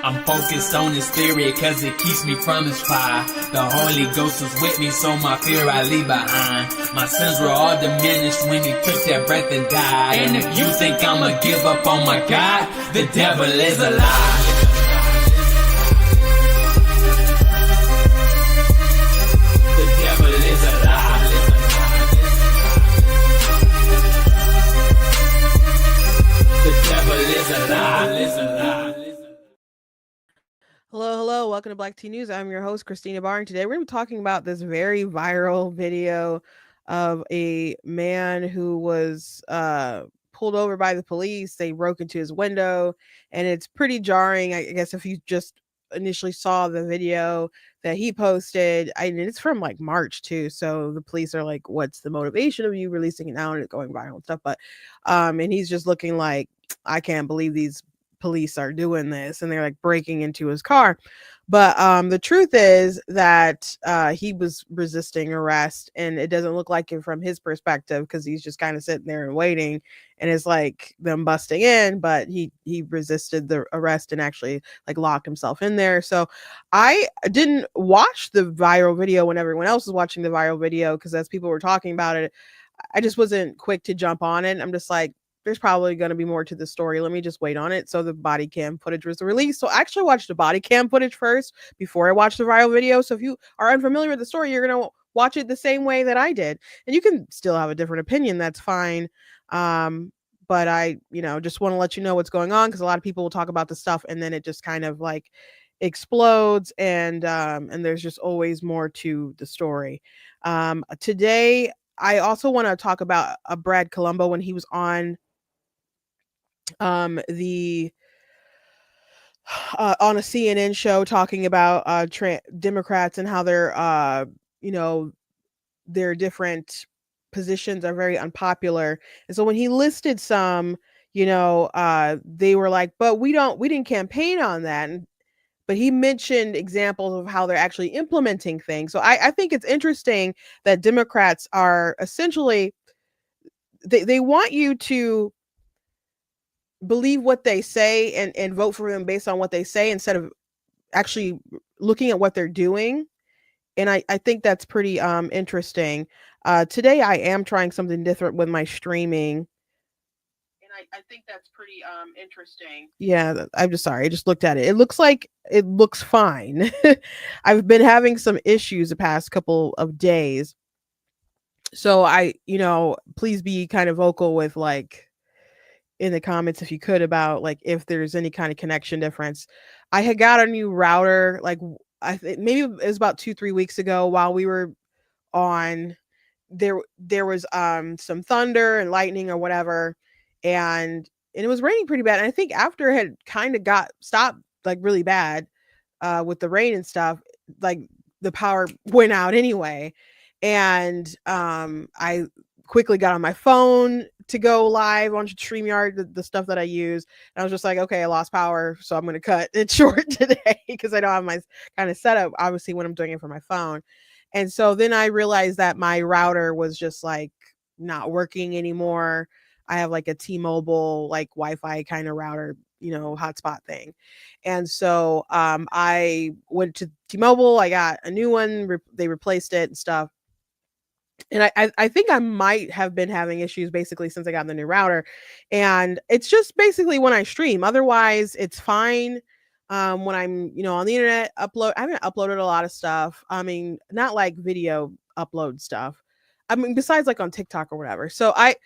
I'm focused on this theory cause it keeps me from his fire. The Holy Ghost was with me, so my fear I leave behind. My sins were all diminished when he took that breath and died. And if you think I'ma give up on my God, the devil is a lie. The devil is a lie. The devil is a lie. Hello, welcome to Black Tea News. I'm your host, Christina Barr, and today we're going to be talking about this very viral video of a man who was pulled over by the police. They broke into his window, and it's pretty jarring. I guess if you just initially saw the video that he posted, and it's from like March too, so the police are like, what's the motivation of you releasing it now and it going viral and stuff? But and he's just looking like, I can't believe these police are doing this, and they're like breaking into his car. But the truth is that he was resisting arrest, and it doesn't look like it from his perspective because he's just kind of sitting there and waiting, and it's like them busting in, but he resisted the arrest and actually like locked himself in there. So I didn't watch the viral video when everyone else was watching the viral video, because as people were talking about it, I just wasn't quick to jump on it. I'm just like, there's probably going to be more to the story. Let me just wait on it. So the body cam footage was released. So I actually watched the body cam footage first before I watched the viral video. So if you are unfamiliar with the story, you're going to watch it the same way that I did. And you can still have a different opinion. That's fine. But I, just want to let you know what's going on, because a lot of people will talk about the stuff and then it just kind of like explodes, and there's just always more to the story. Today, I also want to talk about Brad Palumbo when he was on the on a CNN show talking about Democrats and how their different positions are very unpopular. And so when he listed some, they were like, but we didn't campaign on that. But he mentioned examples of how they're actually implementing things. So I think it's interesting that Democrats are essentially, they want you to believe what they say and vote for them based on what they say instead of actually looking at what they're doing. And I think that's pretty interesting. Today I am trying something different with my streaming. And I think that's pretty interesting. Yeah, I'm just sorry. I just looked at it. It looks like it looks fine. I've been having some issues the past couple of days. So please be kind of vocal with like in the comments if you could about like if there's any kind of connection difference. I had got a new router like maybe it was about 2-3 weeks ago while we were on. There was some thunder and lightning or whatever, and it was raining pretty bad. And I think after it had kind of got stopped like really bad with the rain and stuff, like the power went out anyway. And I quickly got on my phone to go live on StreamYard, the stuff that I use. And I was just like, okay, I lost power, so I'm going to cut it short today because I don't have my kind of setup, obviously, when I'm doing it for my phone. And so then I realized that my router was just like not working anymore. I have like a T-Mobile, like Wi-Fi kind of router, hotspot thing. And so I went to T-Mobile. I got a new one. They replaced it and stuff. And I think I might have been having issues basically since I got the new router. And it's just basically when I stream. Otherwise, it's fine. When I'm, on the internet, I haven't uploaded a lot of stuff. I mean, not like video upload stuff. I mean, besides like on TikTok or whatever. So I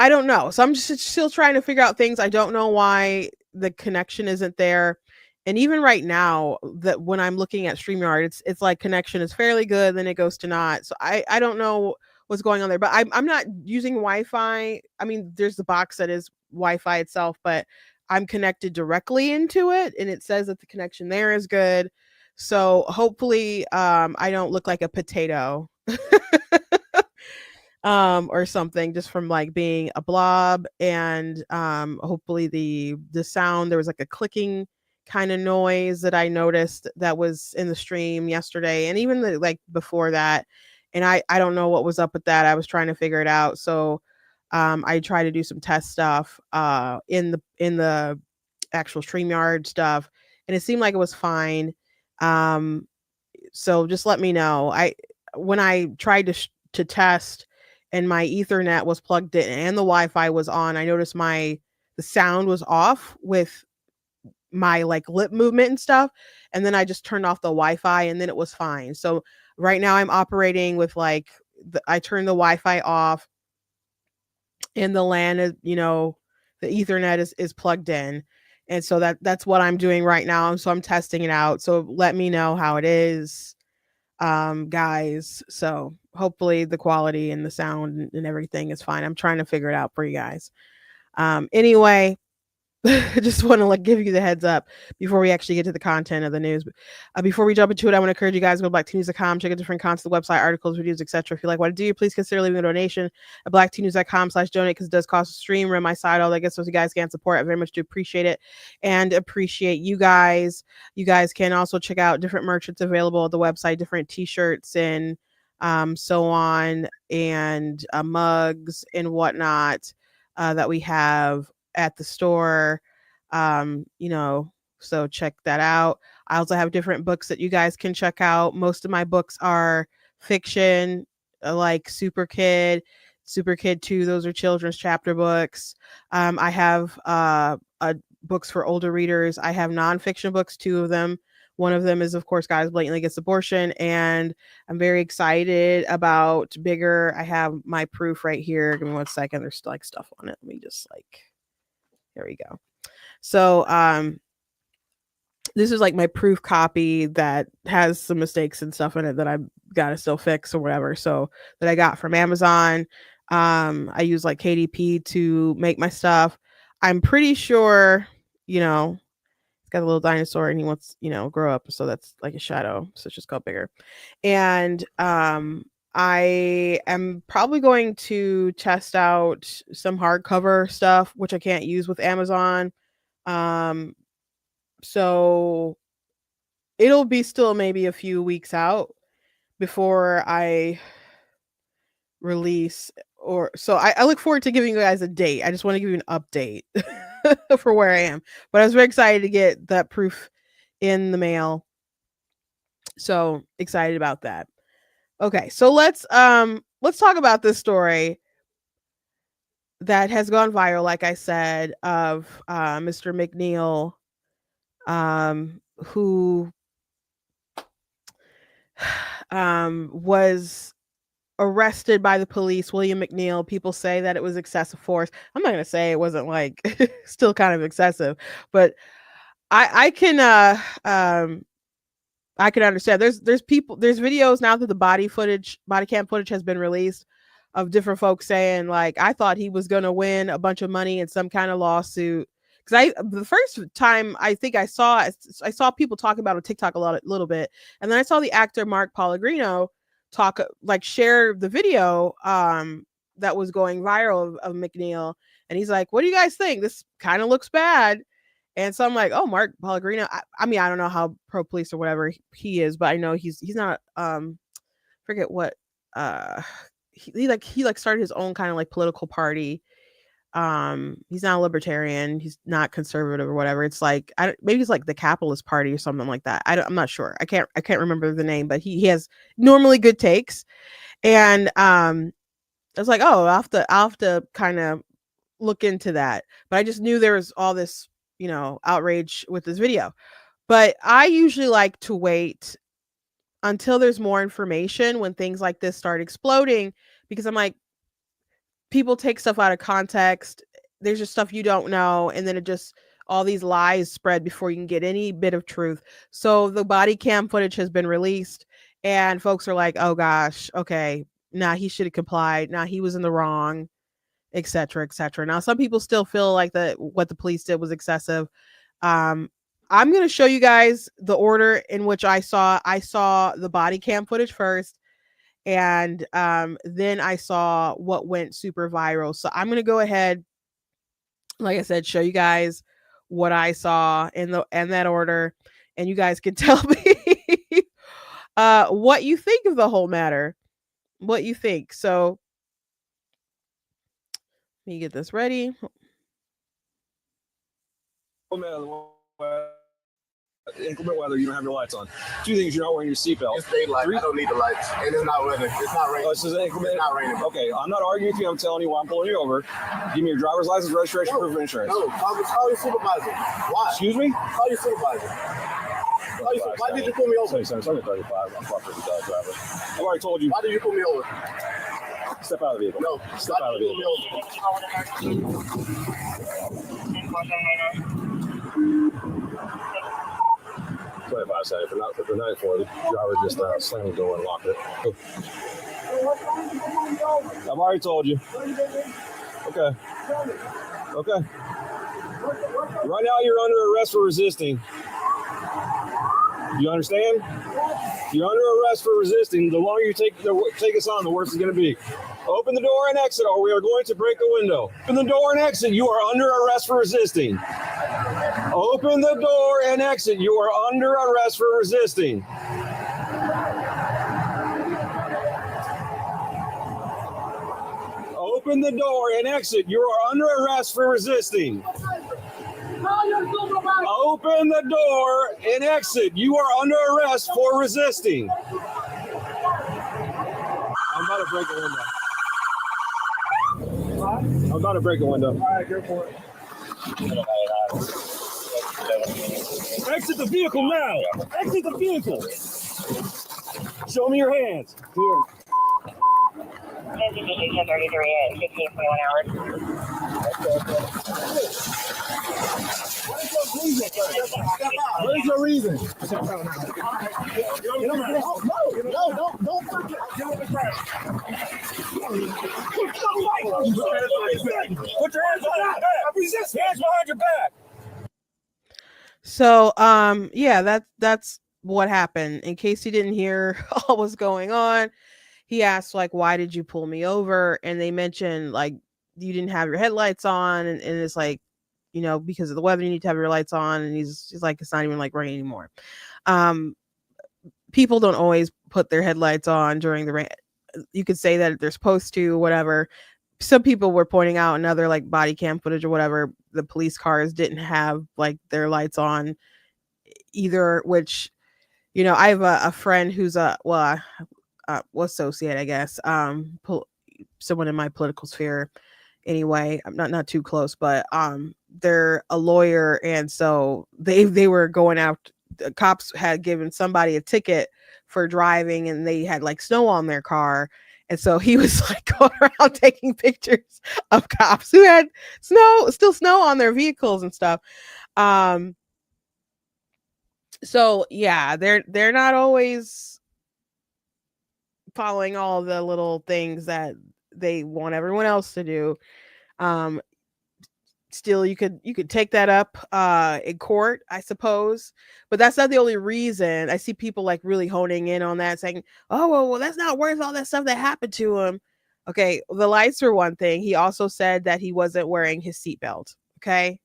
don't know. So I'm just still trying to figure out things. I don't know why the connection isn't there. And even right now, that when I'm looking at StreamYard, it's like connection is fairly good, then it goes to not. So I don't know what's going on there. But I'm not using Wi-Fi. I mean, there's the box that is Wi-Fi itself, but I'm connected directly into it, and it says that the connection there is good. So hopefully I don't look like a potato. Or something just from like being a blob. And hopefully the sound, there was like a clicking kind of noise that I noticed that was in the stream yesterday, and even like before that. And I don't know what was up with that. I was trying to figure it out. So I try to do some test stuff in the actual StreamYard stuff, and it seemed like it was fine. Um, so just let me know. When I tried to test and my Ethernet was plugged in and the Wi-Fi was on, I noticed the sound was off with my like lip movement and stuff, and then I just turned off the Wi-Fi and then it was fine. So right now I'm operating with like I turned the Wi-Fi off and the LAN is, the Ethernet is plugged in. And so that's what I'm doing right now. So I'm testing it out. So let me know how it is, guys. So hopefully the quality and the sound and everything is fine. I'm trying to figure it out for you guys. Anyway, I just want to like give you the heads up before we actually get to the content of the news. Before we jump into it, I want to encourage you guys to go to blacktnews.com, check out different content, the website, articles, reviews, etc. If you like what I do, please consider leaving a donation at blacktnews.com/donate because it does cost a stream, run my side, all that good stuff. So you guys can support. I very much do appreciate it and appreciate you guys. You guys can also check out different merch that's available at the website, different t-shirts and so on, and mugs and whatnot that we have at the store. So check that out. I also have different books that you guys can check out. Most of my books are fiction, like Super Kid 2, those are children's chapter books. I have books for older readers. I have nonfiction books, 2 of them. One of them is, of course, Guys Blatantly Against Abortion, and I'm very excited about Bigger. I have my proof right here. Give me 1 second. There's like stuff on it. Let me just there we go. So this is like my proof copy that has some mistakes and stuff in it that I've got to still fix or whatever. So that I got from Amazon. I use like KDP to make my stuff. I'm pretty sure, it's got a little dinosaur and he wants, grow up. So that's like a shadow. So it's just called Bigger. And I am probably going to test out some hardcover stuff, which I can't use with Amazon. So it'll be still maybe a few weeks out before I release, or so I look forward to giving you guys a date. I just want to give you an update for where I am. But I was very excited to get that proof in the mail. So excited about that. Okay, so let's talk about this story that has gone viral, like I said, of Mr. McNeil, who was arrested by the police. William McNeil. People say that it was excessive force. I'm not gonna say it wasn't like still kind of excessive, but I can I can understand. There's videos now that the body cam footage has been released of different folks saying like, I thought he was gonna win a bunch of money in some kind of lawsuit. Because the first time I think I saw people talking about on TikTok a little bit, and then I saw the actor Mark Pellegrino share the video that was going viral of McNeil, and he's like, "What do you guys think? This kind of looks bad." And so I'm like, "Oh, Mark Pellegrino." I mean, I don't know how pro police or whatever he is, but I know he's not. Forget what. He started his own kind of like political party. He's not a libertarian. He's not conservative or whatever. It's like maybe he's like the Capitalist Party or something like that. I'm not sure. I can't remember the name, but he has normally good takes. And I was like, oh, I'll have to kind of look into that. But I just knew there was all this, outrage with this video. But I usually like to wait until there's more information when things like this start exploding, because I'm like, people take stuff out of context. There's just stuff you don't know, and then it just all these lies spread before you can get any bit of truth. So the body cam footage has been released, and folks are like, "Oh gosh, okay, nah, he should have complied. Nah, he was in the wrong, etc., etc." Now, some people still feel like that what the police did was excessive. I'm going to show you guys the order in which I saw the body cam footage first, and then I saw what went super viral. So I'm going to go ahead, like I said, show you guys what I saw in that order, and you guys can tell me what you think of the whole matter. What you think. So let me get this ready. Inclement weather, you don't have your lights on. Two things, you're not wearing your seatbelt. It's daylight. I don't need the lights. And it's not weather. It's not raining. Oh, this is inclement? It's not raining. Okay, I'm not arguing with you. I'm telling you why I'm pulling you over. Give me your driver's license, registration, proof of insurance. No, call your supervisor. Why? Excuse me? Call your supervisor. Why did you pull me over? It's only 35. I'm proper driver. I've already told you. Why did you pull me over? Step out of the vehicle. No, Step out of the vehicle. 25 seconds. If they're not for the driver just slammed the door and locked it. I've already told you. Okay. Okay. Right now you're under arrest for resisting. You understand? You're under arrest for resisting. The longer you take us on, the worse it's going to be. Open the door and exit, or we are going to break the window. Open the door and exit. You are under arrest for resisting. Open the door and exit. You are under arrest for resisting. Open the door and exit. You are under arrest for resisting. Open the door and exit. You are under arrest for resisting. I'm about to break the window. I'm about to break the window. All right, go for it. Exit the vehicle now. Exit the vehicle. Show me your hands. Here. 1033 at 15:21 hours. What is your reason? No, don't forget. Put your hands on your back. Resist. Hands behind your back. So, yeah, that's what happened. In case you didn't hear all what's going on, he asked, like, why did you pull me over? And they mentioned, like, you didn't have your headlights on, and it's like, you know, because of the weather, you need to have your lights on. And he's like, it's not even like rain anymore. People don't always put their headlights on during the rain. You could say that they're supposed to, whatever. Some people were pointing out in other like body cam footage or whatever, the police cars didn't have like their lights on either, which, you know, I have a friend who's associate, I guess, someone in my political sphere. Anyway, I'm not too close, but they're a lawyer, and so they were going out. The cops had given somebody a ticket for driving, and they had like snow on their car, and so he was like going around taking pictures of cops who had snow on their vehicles and stuff. So yeah, they're not always following all the little things that they want everyone else to do. Still, you could take that up in court, I suppose, but that's not the only reason. I see people like really honing in on that, saying, oh well that's not worth all that stuff that happened to him. Okay, the lights are one thing. He also said that he wasn't wearing his seatbelt. Okay,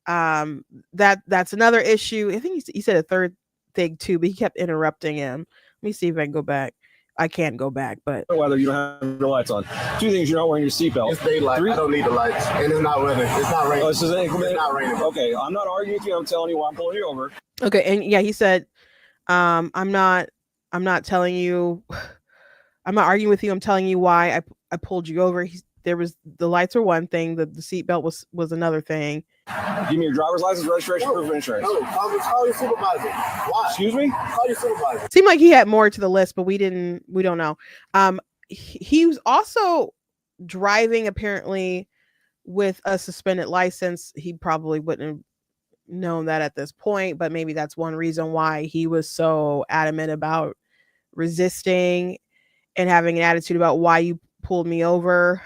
that's another issue. I think he said a third thing too, but he kept interrupting him. Let me see if I can go back. I can't go back, but whether you don't have your lights on. Two things, you're not wearing your seatbelt. It's daylight. I don't need the lights. And it's not weather. It's not raining. Oh, this is inclement. It's not raining. Okay, I'm not arguing with you. I'm telling you why I'm pulling you over. okay. And yeah, he said, I'm not telling you, I'm not arguing with you. I'm telling you why I pulled you over. The lights were one thing. The seatbelt was another thing. Give me your driver's license, registration, proof of insurance. No, call your supervisor. Why? Excuse me? Call your supervisor. Seemed like he had more to the list, but we don't know. He was also driving apparently with a suspended license. He probably wouldn't have known that at this point, but maybe that's one reason why he was so adamant about resisting and having an attitude about why you pulled me over.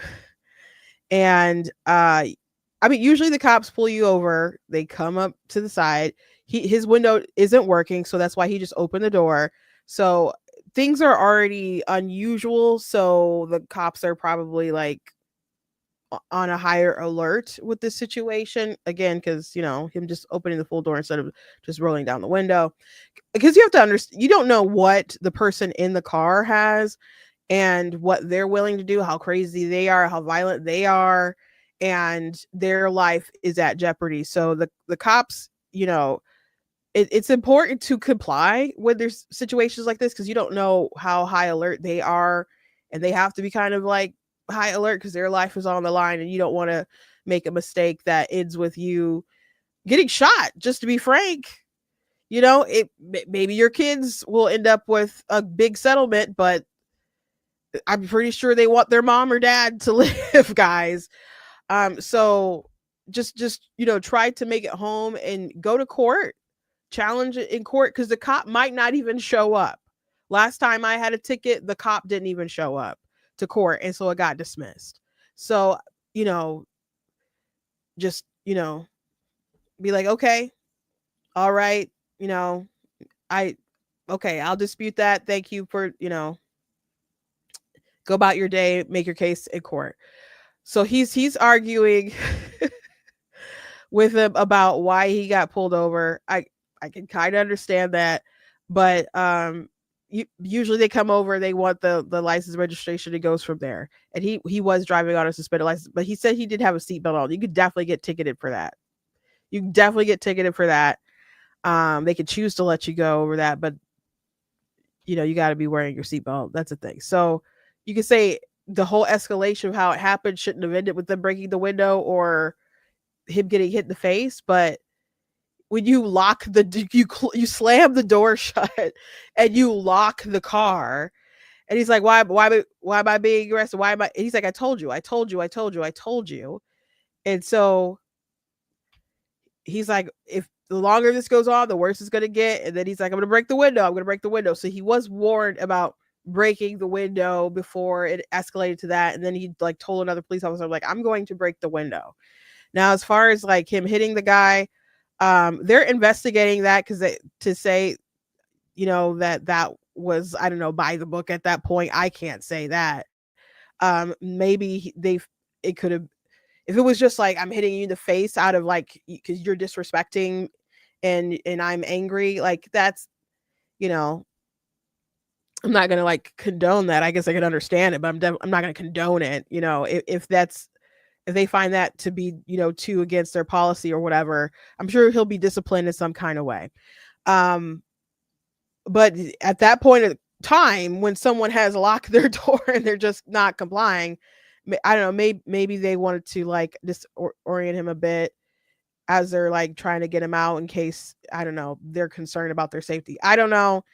And I mean, usually the cops pull you over, they come up to the side. His window isn't working, so that's why he just opened the door. So things are already unusual, so the cops are probably like on a higher alert with this situation, again, because, you know, him just opening the full door instead of just rolling down the window, because you have to understand, you don't know what the person in the car has and what they're willing to do, how crazy they are, how violent they are, and their life is at jeopardy. So the cops, you know, it's important to comply when there's situations like this because you don't know how high alert they are, and they have to be kind of like high alert because their life is on the line, and you don't want to make a mistake that ends with you getting shot. Just to be frank, maybe your kids will end up with a big settlement, but I'm pretty sure they want their mom or dad to live, guys. So just try to make it home and go to court, challenge it in court because the cop might not even show up. Last time I had a ticket, the cop didn't even show up to court, and so it got dismissed. So, just, be like, okay, all right, I'll dispute that. Thank you for, go about your day, make your case in court. So he's arguing with him about why he got pulled over. I can kind of understand that, but usually they come over, they want the license registration, it goes from there. And he was driving on a suspended license, but he said he did have a seatbelt on. You could definitely get ticketed for that. You can definitely get ticketed for that. They could choose to let you go over that, but you got to be wearing your seatbelt. That's the thing. So you could say the whole escalation of how it happened shouldn't have ended with them breaking the window or him getting hit in the face, but when you lock you slam the door shut and you lock the car, and he's like, why am I being arrested? Why am I? And he's like, I told you. And so he's like, if the longer this goes on, the worse it's going to get. And then he's like, I'm going to break the window. So he was warned about breaking the window before it escalated to that. And then he like told another police officer, like, I'm going to break the window. Now, as far as like him hitting the guy, they're investigating that because to say, that was, I don't know, by the book at that point. I can't say that. Maybe it could have, if it was just like, I'm hitting you in the face out of like, because you're disrespecting and I'm angry, like that's, I'm not going to like condone that. I guess I can understand it, but I'm not going to condone it. If they find that to be, too against their policy or whatever, I'm sure he'll be disciplined in some kind of way. But at that point of time, when someone has locked their door and they're just not complying, I don't know, maybe they wanted to like disorient him a bit as they're like trying to get him out in case, I don't know, they're concerned about their safety. I don't know.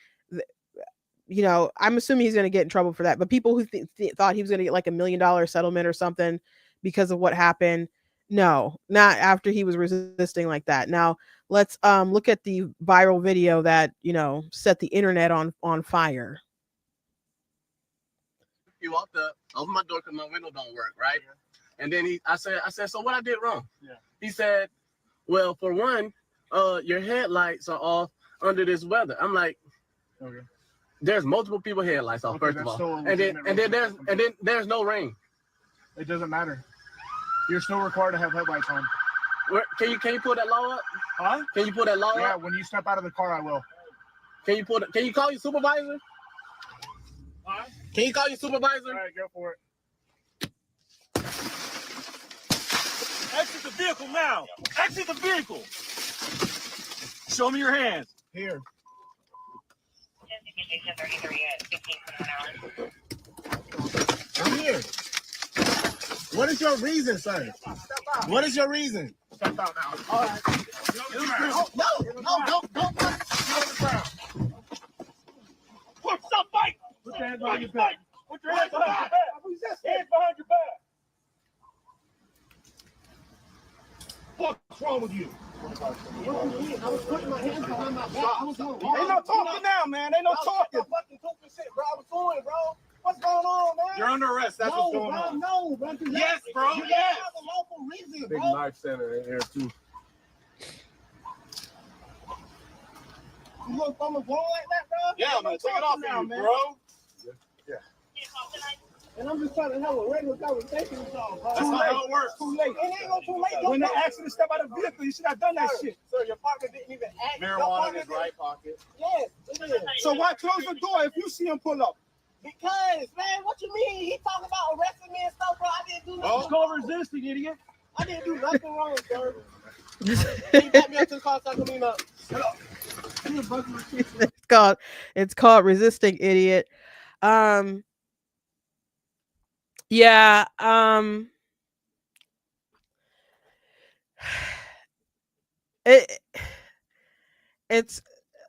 I'm assuming he's going to get in trouble for that. But people who thought he was going to get like $1 million settlement or something because of what happened, no, not after he was resisting like that. Now let's look at the viral video that set the internet on fire. He walked up, opened my door because my window don't work, right? Yeah. And then I said, so what I did wrong? Yeah. He said, well, for one, your headlights are off under this weather. I'm like, okay. There's multiple people headlights off, first of all. And then there's no rain. It doesn't matter. You're still required to have headlights on. Can you pull that law up? Huh? Can you pull that law up? Yeah, when you step out of the car, I will. Can you call your supervisor? Huh? Can you call your supervisor? All right, go for it. Exit the vehicle now. Exit the vehicle. Show me your hands. Here. I'm here. What is your reason, sir? What is your reason? Step out now. All right. No, don't put Put some fight. Put your hands behind your back. Put your hands behind your back. Hands behind your back. What's wrong with you? I was putting my hands behind my back. Ain't no talking now, man. Ain't no talking. Fucking talking shit, bro. I was doing it, bro. What's going on, man? You're under arrest. That's what's going on. No, bro. Yes, bro. You Yes. have a lawful reason, bro. Big knife center in here too. You look from the wall like that, bro? Yeah, man. Take it off now, man. Bro. Yeah. And I'm just trying to have a regular conversation with y'all, bro. That's not how it works. Too late. It ain't no too late. When they asked you to step out of the vehicle, you should have done that shit. Sir, your partner didn't even ask. Marijuana in his right pocket. Yes, it is. So why close the door if you see him pull up? Because, man, what you mean? He talking about arresting me and stuff, bro. I didn't do nothing. It's called resisting, idiot. I didn't do nothing wrong, sir. Can you back me up to the car so I can lean up? Shut up. It's called resisting idiot. Yeah. It it's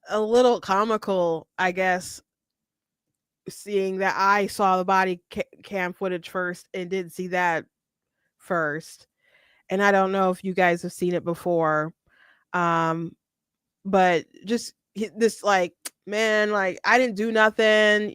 a little comical, I guess, seeing that I saw the cam footage first and didn't see that first. And I don't know if you guys have seen it before. Um, but just this, like, man, like, I didn't do nothing,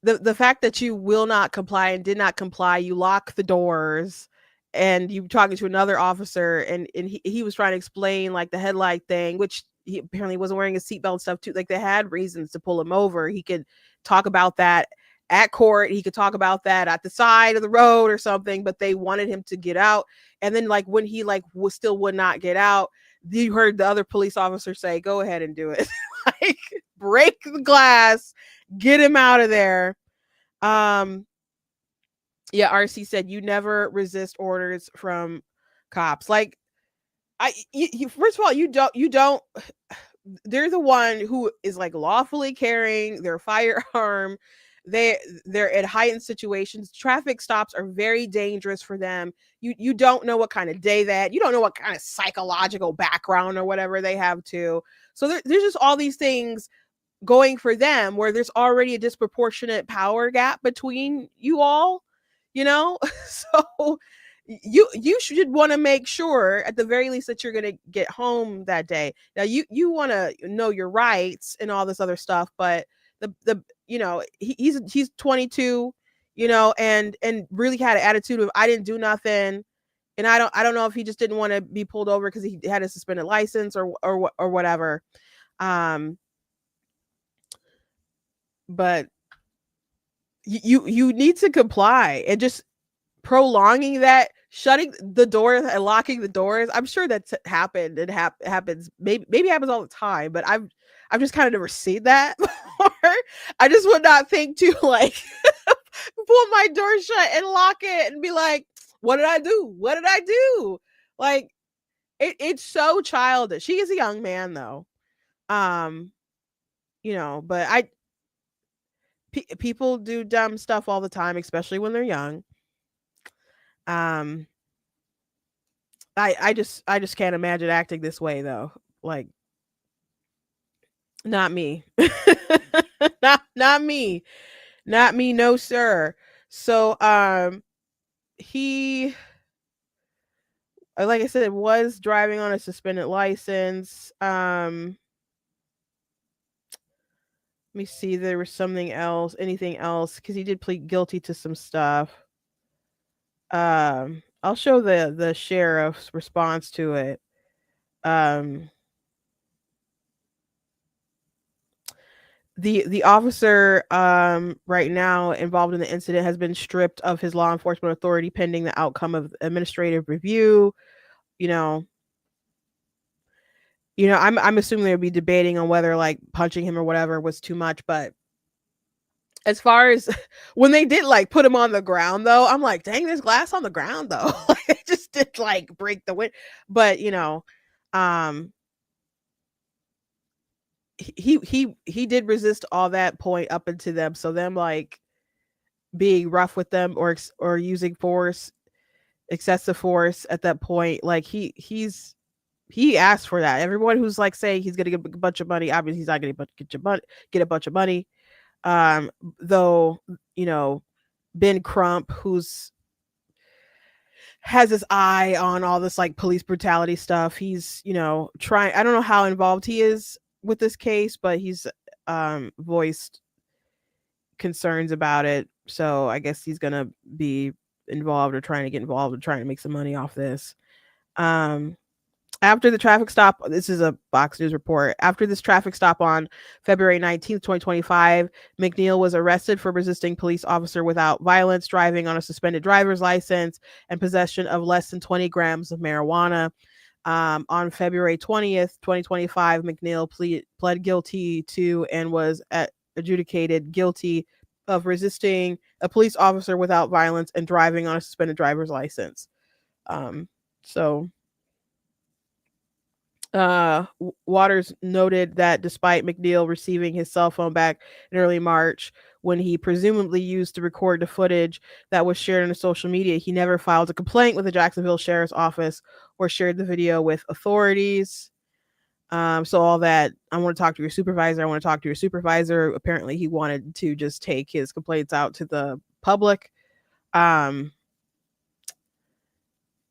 the fact that you will not comply and did not comply, you lock the doors, and you talking to another officer, and he was trying to explain, like, the headlight thing, which he apparently wasn't wearing a seatbelt and stuff too. Like, they had reasons to pull him over. He could talk about that at court. He could talk about that at the side of the road or something, but they wanted him to get out. And then, like, when he, like, still would not get out, you heard the other police officer say, "Go ahead and do it." Like, break the glass, get him out of there. Yeah, RC said you never resist orders from cops. Like, first of all, you don't they're the one who is, like, lawfully carrying their firearm. They're at heightened situations. Traffic stops are very dangerous for them. You don't know what kind of day you don't know what kind of psychological background or whatever they have too. So there's just all these things going for them where there's already a disproportionate power gap between you all, so you should want to make sure at the very least that you're going to get home that day. Now you want to know your rights and all this other stuff, but the he's 22, and really had an attitude of, I didn't do nothing. And I don't know if he just didn't want to be pulled over because he had a suspended license or whatever. But you need to comply, and just prolonging that, shutting the doors and locking the doors. I'm sure that's happened. It happens. Maybe happens all the time, but I've just kind of never seen that before. I just would not think to, like, pull my door shut and lock it and be like, what did I do? What did I do? Like, it's so childish. He is a young man though. But people do dumb stuff all the time, especially when they're young. I just can't imagine acting this way though. Like, not me. not me. Not me, no sir. So he, like I said, was driving on a suspended license. Let me see, there was anything else, because he did plead guilty to some stuff. I'll show the sheriff's response to it. The officer right now involved in the incident has been stripped of his law enforcement authority pending the outcome of administrative review. I'm assuming they'll be debating on whether, like, punching him or whatever was too much. But as far as when they did, like, put him on the ground though, I'm like, dang, there's glass on the ground though. It just did, like, break the wind. But he did resist all that point up into them. So them, like, being rough with them or using force, excessive force at that point, like, he asked for that. Everyone who's, like, saying he's gonna get a bunch of money, obviously he's not gonna get a bunch of money. Though, Ben Crump, has his eye on all this, like, police brutality stuff. He's, trying. I don't know how involved he is with this case, but he's voiced concerns about it. So I guess he's gonna be involved or trying to get involved and trying to make some money off this. After the traffic stop, this is a Fox News report. After this traffic stop on February 19th, 2025, McNeil was arrested for resisting police officer without violence, driving on a suspended driver's license, and possession of less than 20 grams of marijuana. On February 20th, 2025, McNeil pled guilty to and was adjudicated guilty of resisting a police officer without violence and driving on a suspended driver's license. So Waters noted that despite McNeil receiving his cell phone back in early March, when he presumably used to record the footage that was shared on social media, he never filed a complaint with the Jacksonville Sheriff's Office or shared the video with authorities. So all that, I want to talk to your supervisor. I want to talk to your supervisor. Apparently, he wanted to just take his complaints out to the public. You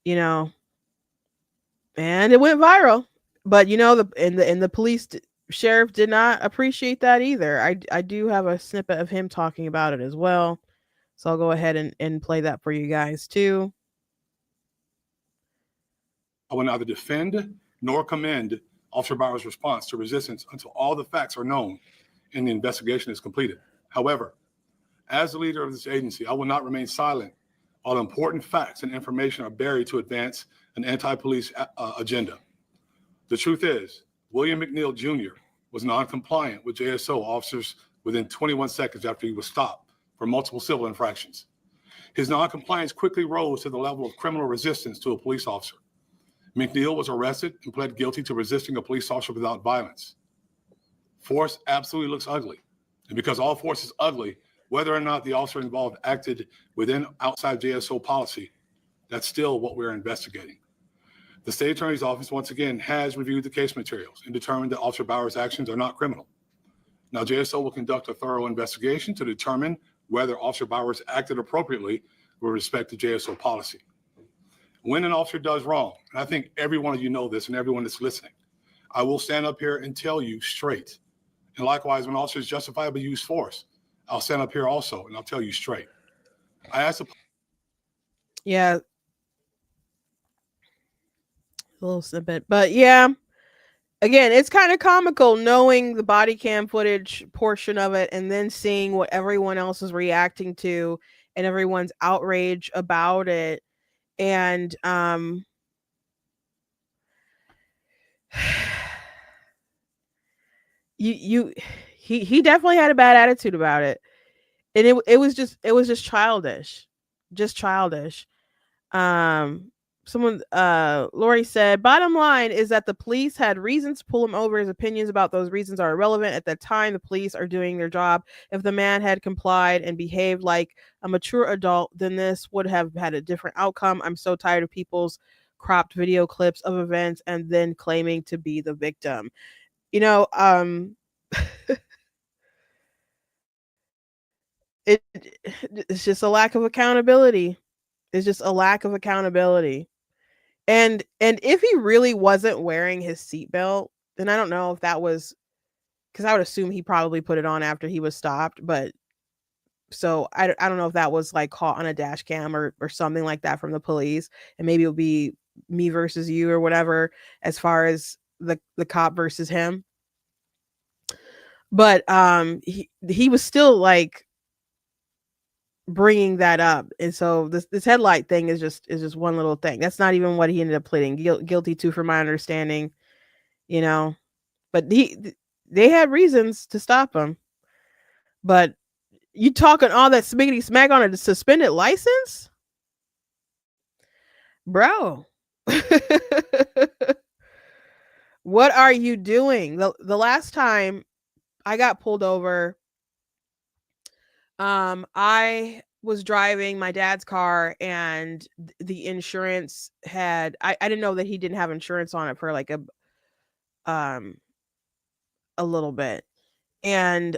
know, and it went viral. But the police sheriff did not appreciate that either. I do have a snippet of him talking about it as well, so I'll go ahead and play that for you guys too. I will neither defend nor commend Officer Bauer's response to resistance until all the facts are known and the investigation is completed. However, as the leader of this agency, I will not remain silent while important facts and information are buried to advance an anti-police agenda. The truth is, William McNeil Jr. was non-compliant with JSO officers within 21 seconds after he was stopped for multiple civil infractions. His non-compliance quickly rose to the level of criminal resistance to a police officer. McNeil was arrested and pled guilty to resisting a police officer without violence. Force absolutely looks ugly. And because all force is ugly, whether or not the officer involved acted within outside JSO policy, that's still what we're investigating. The state attorney's office, once again, has reviewed the case materials and determined that Officer Bauer's actions are not criminal. Now, JSO will conduct a thorough investigation to determine whether Officer Bauer acted appropriately with respect to JSO policy. When an officer does wrong, and I think every one of you know this and everyone that's listening, I will stand up here and tell you straight. And likewise, when officers justifiably use force, I'll stand up here also and I'll tell you straight. I asked Yeah. A little snippet. But yeah, again, it's kind of comical knowing the body cam footage portion of it and then seeing what everyone else is reacting to and everyone's outrage about it. And he definitely had a bad attitude about it. And it was just childish. Just childish. Lori said, bottom line is that the police had reasons to pull him over. His opinions about those reasons are irrelevant. At that time, the police are doing their job. If the man had complied and behaved like a mature adult, then this would have had a different outcome. I'm so tired of people's cropped video clips of events and then claiming to be the victim. It's just a lack of accountability. It's just a lack of accountability. And if he really wasn't wearing his seatbelt, then I don't know if that was, because I would assume he probably put it on after he was stopped. But so I don't know if that was like caught on a dash cam or something like that from the police. And maybe it'll be me versus you or whatever, as far as the cop versus him. But he was still like bringing that up, and so this headlight thing is just one little thing. That's not even what he ended up pleading guilty to, from my understanding. But they had reasons to stop him. But you talking all that smiggity smack on a suspended license, bro? What are you doing? The last time I got pulled over, I was driving my dad's car, and the insurance had, I didn't know that he didn't have insurance on it for like a little bit. And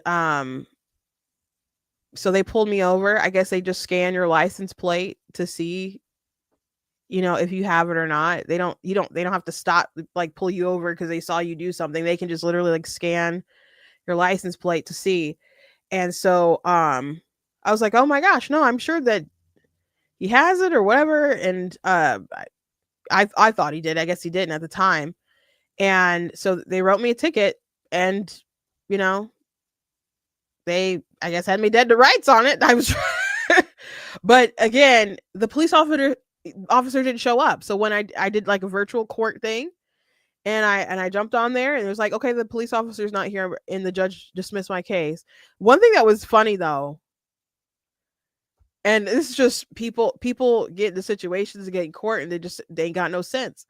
so they pulled me over. I guess they just scan your license plate to see, if you have it or not. They don't have to stop, like pull you over because they saw you do something. They can just literally like scan your license plate to see. And so I was like, oh my gosh, no, I'm sure that he has it or whatever. And I thought he did. I guess he didn't at the time. And so they wrote me a ticket, and they, I guess, had me dead to rights on it. I was but again, the police officer didn't show up. So when I did like a virtual court thing, and I jumped on there, and it was like, okay, the police officer's not here, and the judge dismissed my case. One thing that was funny though, and this is just people get into situations to get in court, and they ain't got no sense.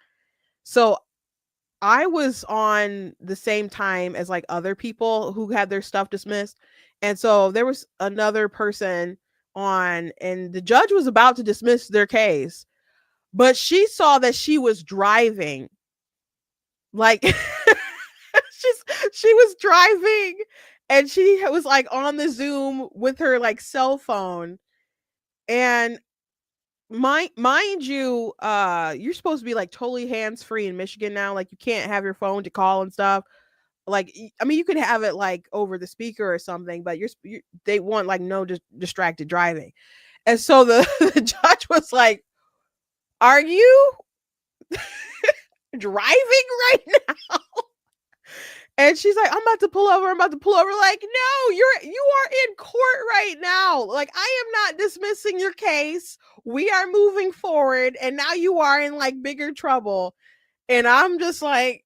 So I was on the same time as like other people who had their stuff dismissed. And so there was another person on, and the judge was about to dismiss their case, but she saw that she was driving. Like she was driving, and she was like on the Zoom with her like cell phone. And mind you, you're supposed to be like totally hands-free in Michigan now. Like you can't have your phone to call and stuff. Like, I mean, you could have it like over the speaker or something, but they want like no distracted driving. And so the, the judge was like, "Are you driving right now?" And she's like, "I'm about to pull over. I'm about to pull over." Like, no, you are in court right now. Like, I am not dismissing your case. We are moving forward, and now you are in like bigger trouble. And I'm just like,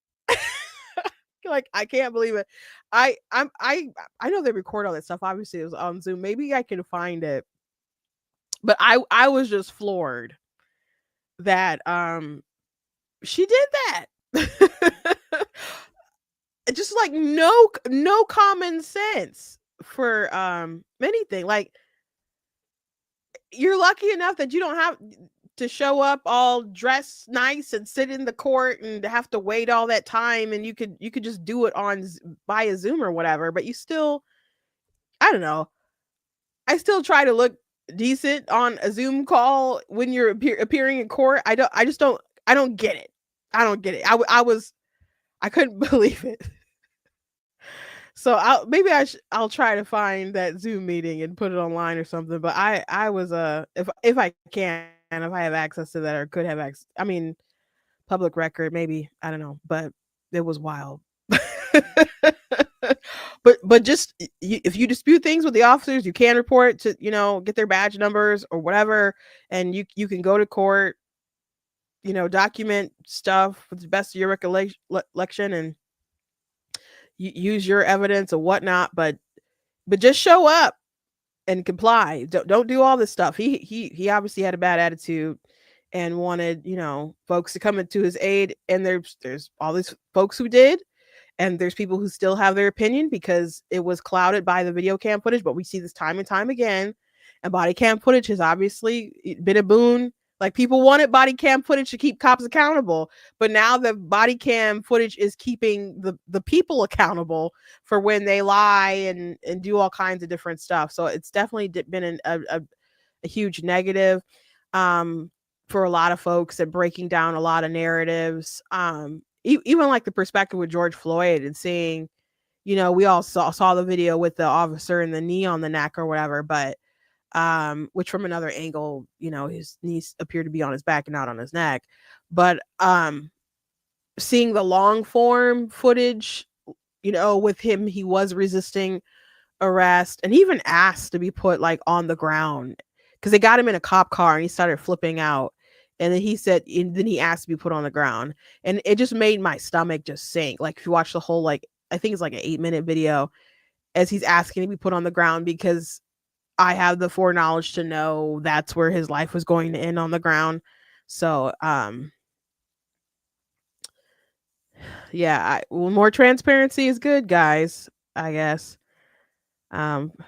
like, I can't believe it. I know they record all that stuff. Obviously, it was on Zoom. Maybe I can find it. But I was just floored that she did that. Just like no common sense for anything. Like, you're lucky enough that you don't have to show up all dressed nice and sit in the court and have to wait all that time, and you could just do it on by a Zoom or whatever. But you still, I don't know, I still try to look decent on a Zoom call when you're appearing in court. I don't get it. I don't get it. I couldn't believe it. So I'll try to find that Zoom meeting and put it online or something. But I was if I can, if I have access to that or could have access, I mean, public record, maybe, I don't know, but it was wild. but just if you dispute things with the officers, you can report to, get their badge numbers or whatever, and you can go to court, document stuff with the best of your recollection and use your evidence or whatnot, but just show up and comply. Don't do all this stuff. He obviously had a bad attitude and wanted, folks to come into his aid. And there's all these folks who did, and there's people who still have their opinion because it was clouded by the video cam footage. But we see this time and time again, and body cam footage has obviously been a boon. Like, people wanted body cam footage to keep cops accountable, but now the body cam footage is keeping the people accountable for when they lie and do all kinds of different stuff. So it's definitely been a huge negative for a lot of folks, and breaking down a lot of narratives. Even like the perspective with George Floyd and seeing, we all saw the video with the officer and the knee on the neck or whatever, but which from another angle, his knees appear to be on his back and not on his neck. But seeing the long form footage, with him, he was resisting arrest and even asked to be put like on the ground because they got him in a cop car and he started flipping out. And then then he asked to be put on the ground, and it just made my stomach just sink. Like, if you watch the whole, like, I think it's like an 8-minute video as he's asking to be put on the ground, because I have the foreknowledge to know that's where his life was going to end, on the ground. So, yeah, more transparency is good, guys, I guess.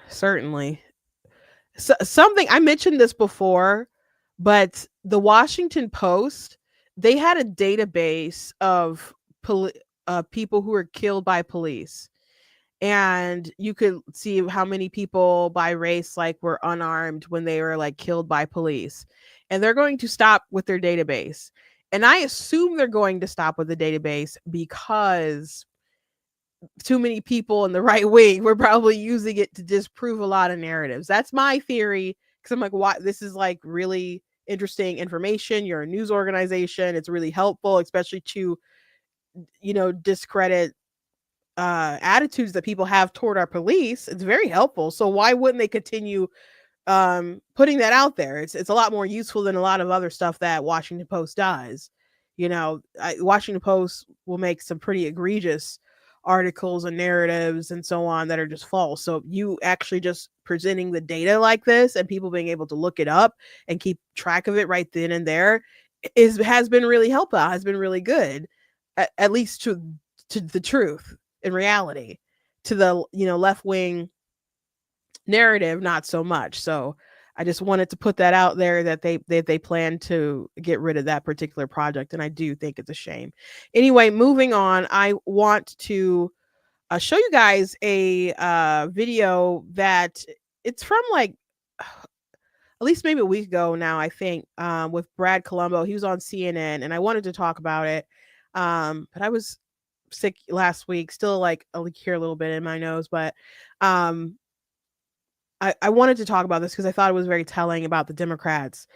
Certainly. So, something, I mentioned this before, but the Washington Post, they had a database of people who were killed by police. And you could see how many people by race like were unarmed when they were like killed by police. And they're going to stop with their database. And I assume they're going to stop with the database because too many people in the right wing were probably using it to disprove a lot of narratives. That's my theory. Because I'm like, why? This is like really interesting information. You're a news organization. It's really helpful, especially to, discredit attitudes that people have toward our police. It's very helpful. So why wouldn't they continue putting that out there? It's a lot more useful than a lot of other stuff that Washington Post does. Washington Post will make some pretty egregious articles and narratives and so on that are just false. So you actually just presenting the data like this and people being able to look it up and keep track of it right then and there has been really helpful, has been really good. at least to the truth in reality. To the left wing narrative, not so much. So I just wanted to put that out there that they plan to get rid of that particular project, and I do think it's a shame. Anyway, moving on, I want to show you guys a video that it's from like at least maybe a week ago now, I think, with Brad Palumbo. He was on CNN, and I wanted to talk about it, but I was sick last week, still like I hear a little bit in my nose, but I wanted to talk about this because I thought it was very telling about the Democrats.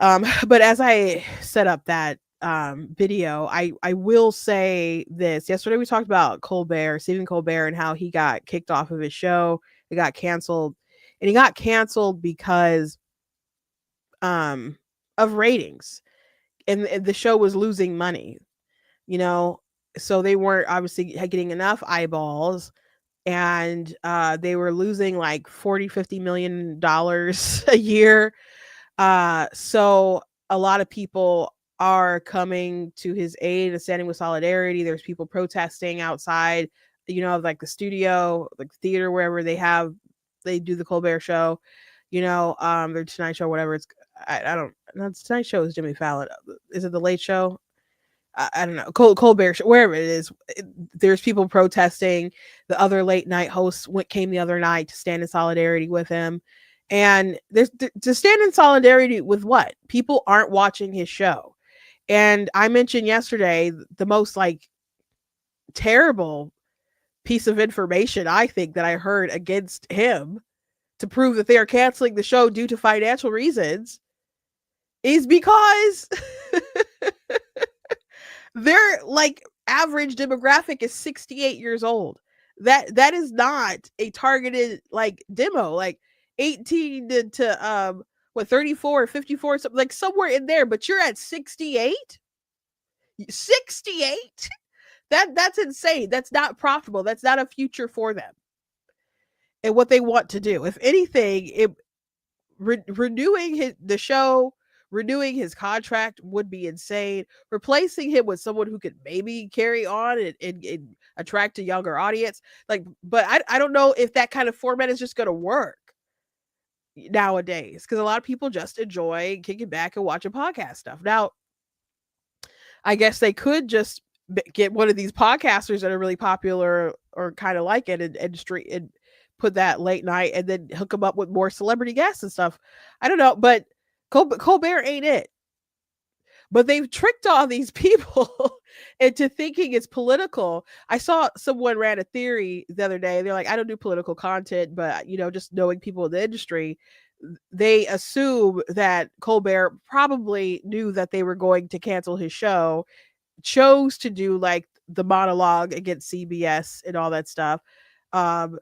But as I set up that video, I will say this. Yesterday we talked about Stephen Colbert, and how he got kicked off of his show. It got canceled, and he got canceled because of ratings, and the show was losing money, so they weren't obviously getting enough eyeballs, and they were losing like $40-50 million a year. So a lot of people are coming to his aid and standing with solidarity. There's people protesting outside, like the studio, like the theater, wherever they do the Colbert show, their Tonight Show, whatever it's, I don't know. Tonight Show is Jimmy Fallon. Is it the Late Show? I don't know, Colbert show, wherever it is. There's people protesting. The other late night hosts came the other night to stand in solidarity with him. And there's to stand in solidarity with what? People aren't watching his show. And I mentioned yesterday the most like terrible piece of information I think that I heard against him to prove that they are canceling the show due to financial reasons is because their like average demographic is 68 years old. That is not a targeted like demo, like 18 to 34 or 54, something like somewhere in there, but you're at 68. That's insane. That's not profitable. That's not a future for them and what they want to do. If anything, renewing the show, renewing his contract would be insane. Replacing him with someone who could maybe carry on and attract a younger audience. But I don't know if that kind of format is just going to work nowadays, because a lot of people just enjoy kicking back and watching podcast stuff. Now, I guess they could just get one of these podcasters that are really popular or kind of like it and put that late night and then hook them up with more celebrity guests and stuff. I don't know, but Colbert ain't it. But they've tricked all these people into thinking it's political. I saw someone ran a theory the other day. They're like, I don't do political content, but just knowing people in the industry, they assume that Colbert probably knew that they were going to cancel his show, chose to do like the monologue against CBS and all that stuff, call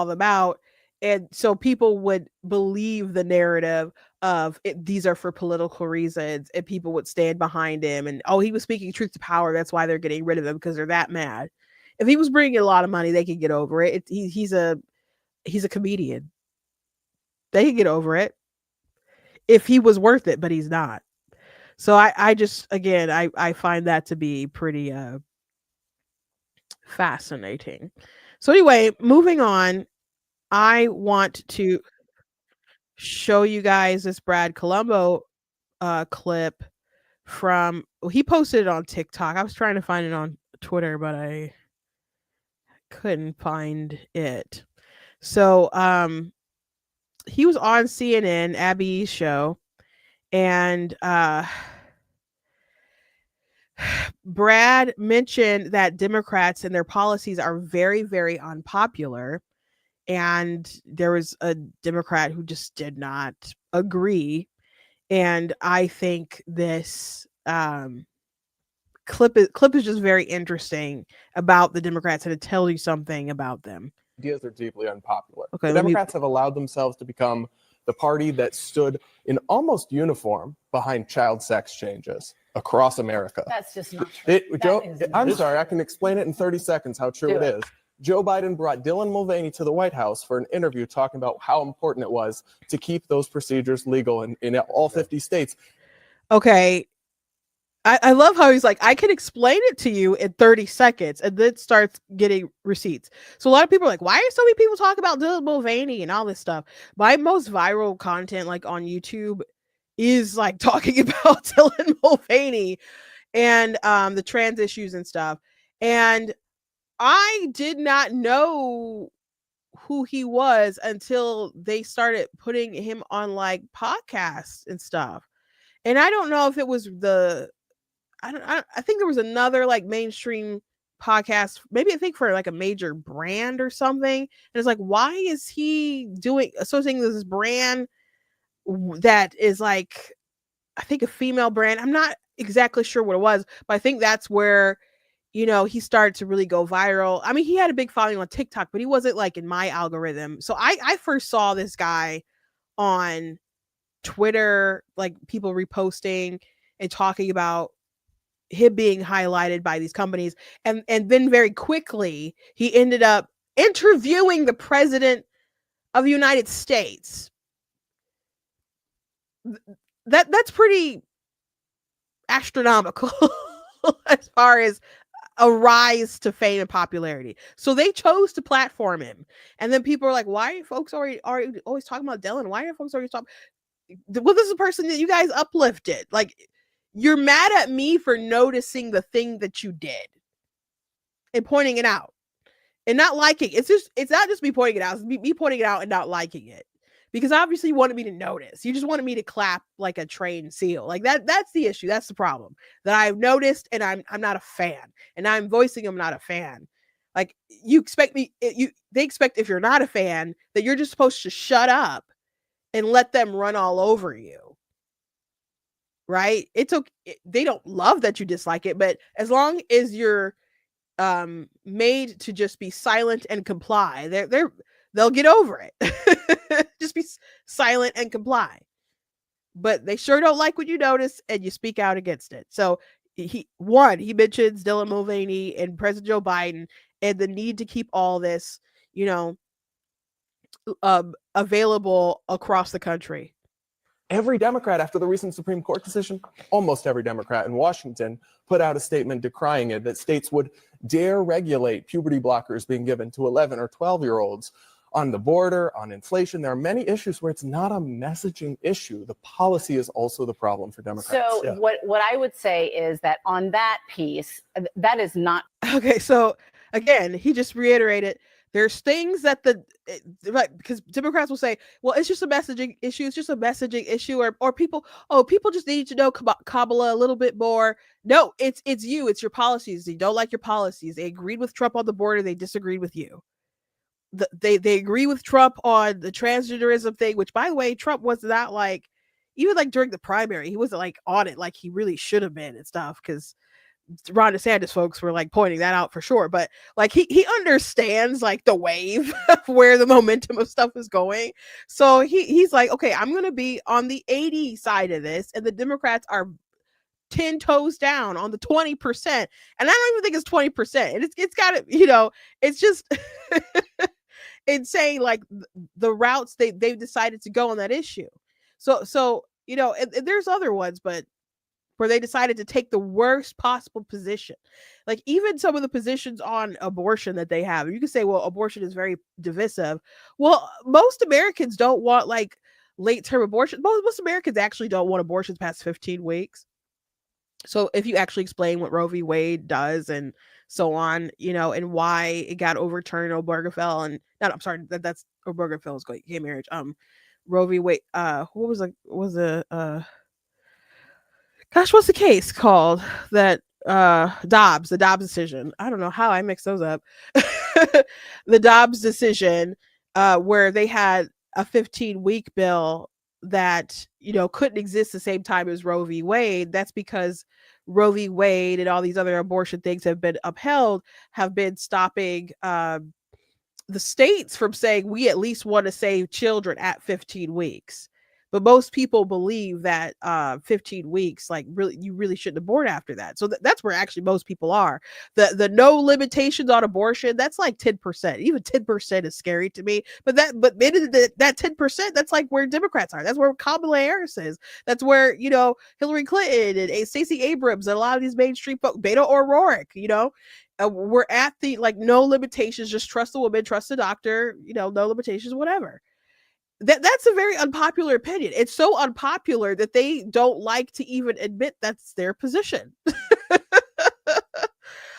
them out. And so people would believe the narrative of these are for political reasons, and people would stand behind him. And, he was speaking truth to power. That's why they're getting rid of him, because they're that mad. If he was bringing a lot of money, they could get over it. He's a comedian. They could get over it if he was worth it, but he's not. So I just, again, I find that to be pretty fascinating. So anyway, moving on. I want to show you guys this Brad Palumbo clip from, he posted it on TikTok. I was trying to find it on Twitter, but I couldn't find it. So he was on CNN, Abby's show, and Brad mentioned that Democrats and their policies are very, very unpopular. And there was a Democrat who just did not agree. And I think this clip is just very interesting about the Democrats, and it tells you something about them. Ideas are deeply unpopular. Okay, the Democrats have allowed themselves to become the party that stood in almost uniform behind child sex changes across America. That's just not true. I'm sorry, I can explain it in 30 seconds how true it is. Joe Biden brought Dylan Mulvaney to the White House for an interview talking about how important it was to keep those procedures legal in all 50 states. Okay. I love how he's like, I can explain it to you in 30 seconds, and then starts getting receipts. So a lot of people are like, why are so many people talking about Dylan Mulvaney and all this stuff? My most viral content, like on YouTube, is like talking about Dylan Mulvaney and the trans issues and stuff. And I did not know who he was until they started putting him on like podcasts and stuff. And I don't know if it was I think there was another like mainstream podcast, maybe I think for like a major brand or something. And it's like, why is he associating this brand that is like, I think a female brand? I'm not exactly sure what it was, but I think that's where, he started to really go viral. I mean, he had a big following on TikTok, but he wasn't like in my algorithm. So I first saw this guy on Twitter, like people reposting and talking about him being highlighted by these companies. And then very quickly, he ended up interviewing the president of the United States. That's pretty astronomical as far as a rise to fame and popularity. So they chose to platform him. And then people are like, why are folks always talking about Dylan? Why are folks always talking? Well, this is a person that you guys uplifted. Like, you're mad at me for noticing the thing that you did and pointing it out and not liking. It's not just me pointing it out. It's me pointing it out and not liking it, because obviously you wanted me to notice. You just wanted me to clap like a trained seal. Like that's the issue. That's the problem, that I've noticed and I'm not a fan, and I'm voicing I'm not a fan. Like, you expect me, they expect, if you're not a fan, that you're just supposed to shut up and let them run all over you. Right? It's okay. They don't love that you dislike it, but as long as you're made to just be silent and comply, they'll get over it. Just be silent and comply. But they sure don't like what you notice, and you speak out against it. So he mentions Dylan Mulvaney and President Joe Biden and the need to keep all this, available across the country. Every Democrat, after the recent Supreme Court decision, almost every Democrat in Washington put out a statement decrying it, that states would dare regulate puberty blockers being given to 11 or 12-year-olds. On the border, on inflation, there are many issues where it's not a messaging issue. The policy is also the problem for Democrats. So what I would say is that on that piece, that is not. Okay, so again, he just reiterated, there's things that because Democrats will say, well, it's just a messaging issue. It's just a messaging issue. Or people just need to know Kabbalah a little bit more. No, it's you. It's your policies. They don't like your policies. They agreed with Trump on the border. They disagreed with you. They agree with Trump on the transgenderism thing, which, by the way, Trump was not like, even like during the primary, he wasn't like on it like he really should have been and stuff, because Ron DeSantis folks were like pointing that out for sure. But like he understands like the wave of where the momentum of stuff is going. So he's like, okay, I'm going to be on the 80 side of this, and the Democrats are 10 toes down on the 20%. And I don't even think it's 20%. And it's got to, it's just insane, like the routes they've decided to go on that issue. So and there's other ones, but where they decided to take the worst possible position. Like even some of the positions on abortion that they have, you can say, well, abortion is very divisive. Well, most Americans don't want like late term abortion. Most Americans actually don't want abortions past 15 weeks. So if you actually explain what Roe v. Wade does and so on, and why it got overturned, Obergefell, and that's Obergefell's gay marriage. Roe v. Wade, what's the case called that the Dobbs decision? I don't know how I mixed those up. The Dobbs decision, where they had a 15-week bill that, couldn't exist the same time as Roe v. Wade. That's because Roe v. Wade and all these other abortion things have been upheld, have been stopping the states from saying, we at least want to save children at 15 weeks. But most people believe that 15 weeks, like really, you really shouldn't abort after that. So that's where actually most people are. The no limitations on abortion, that's like 10%. Even 10% is scary to me. But that 10%, that's like where Democrats are. That's where Kamala Harris is. That's where, you know, Hillary Clinton and Stacey Abrams and a lot of these mainstream folks, Beto O'Rourke, you know, we're at the like no limitations, just trust the woman, trust the doctor, you know, no limitations, whatever. That's a very unpopular opinion. It's so unpopular that they don't like to even admit that's their position.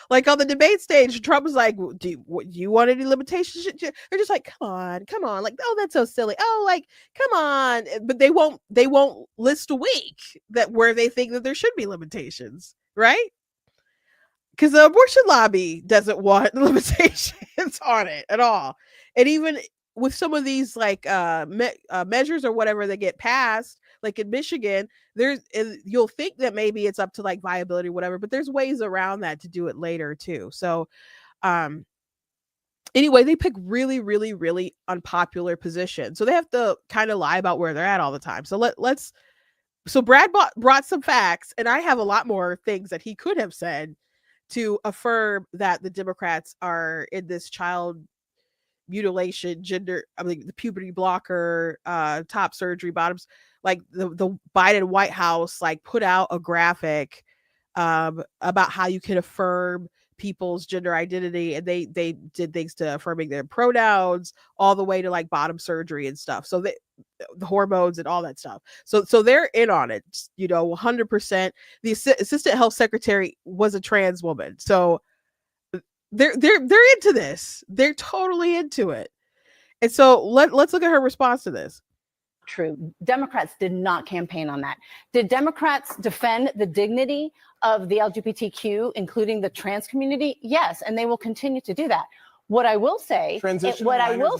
Like on the debate stage, Trump was like, do you want any limitations? They're just like, come on. Like, oh, that's so silly. Oh, like, come on. But they won't list a week that where they think that there should be limitations, right? Because the abortion lobby doesn't want limitations on it at all. And even with some of these like measures or whatever that get passed, like in Michigan, you'll think that maybe it's up to like viability or whatever, but there's ways around that to do it later too. So anyway, they pick really, really, really unpopular positions. So they have to kind of lie about where they're at all the time. So so Brad brought some facts, and I have a lot more things that he could have said to affirm that the Democrats are in this child mutilation, the puberty blocker, top surgery, bottoms, like the Biden White House like put out a graphic about how you can affirm people's gender identity, and they did things to affirming their pronouns all the way to like bottom surgery and stuff. So the hormones and all that stuff. So they're in on it, you know, 100%. The assistant health secretary was a trans woman. So they're into this. They're totally into it. And so let's look at her response to this. True. Democrats did not campaign on that. Did Democrats defend the dignity of the LGBTQ, including the trans community? Yes, and they will continue to do that. What I will say, what I will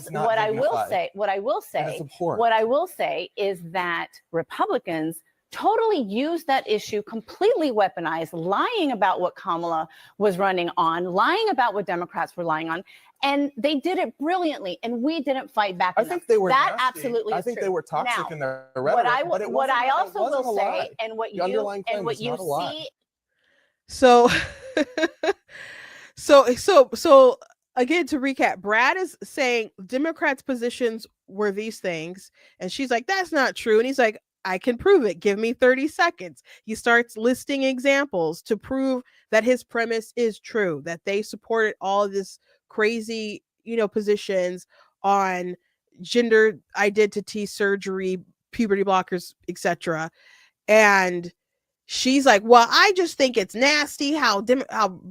say is that Republicans totally used that issue, completely weaponized, lying about what Kamala was running on, lying about what Democrats were lying on, and they did it brilliantly, and we didn't fight back. I think they were that nasty. absolutely. I think true. they were toxic now, in their rhetoric. What I also will say, and what you see. So, so again, to recap, Brad is saying Democrats' positions were these things, and she's like, that's not true, and he's like, I can prove it. Give me 30 seconds. He starts listing examples to prove that his premise is true, that they supported all of this crazy, you know, positions on gender identity, surgery, puberty blockers, etc. And she's like, well, I just think it's nasty how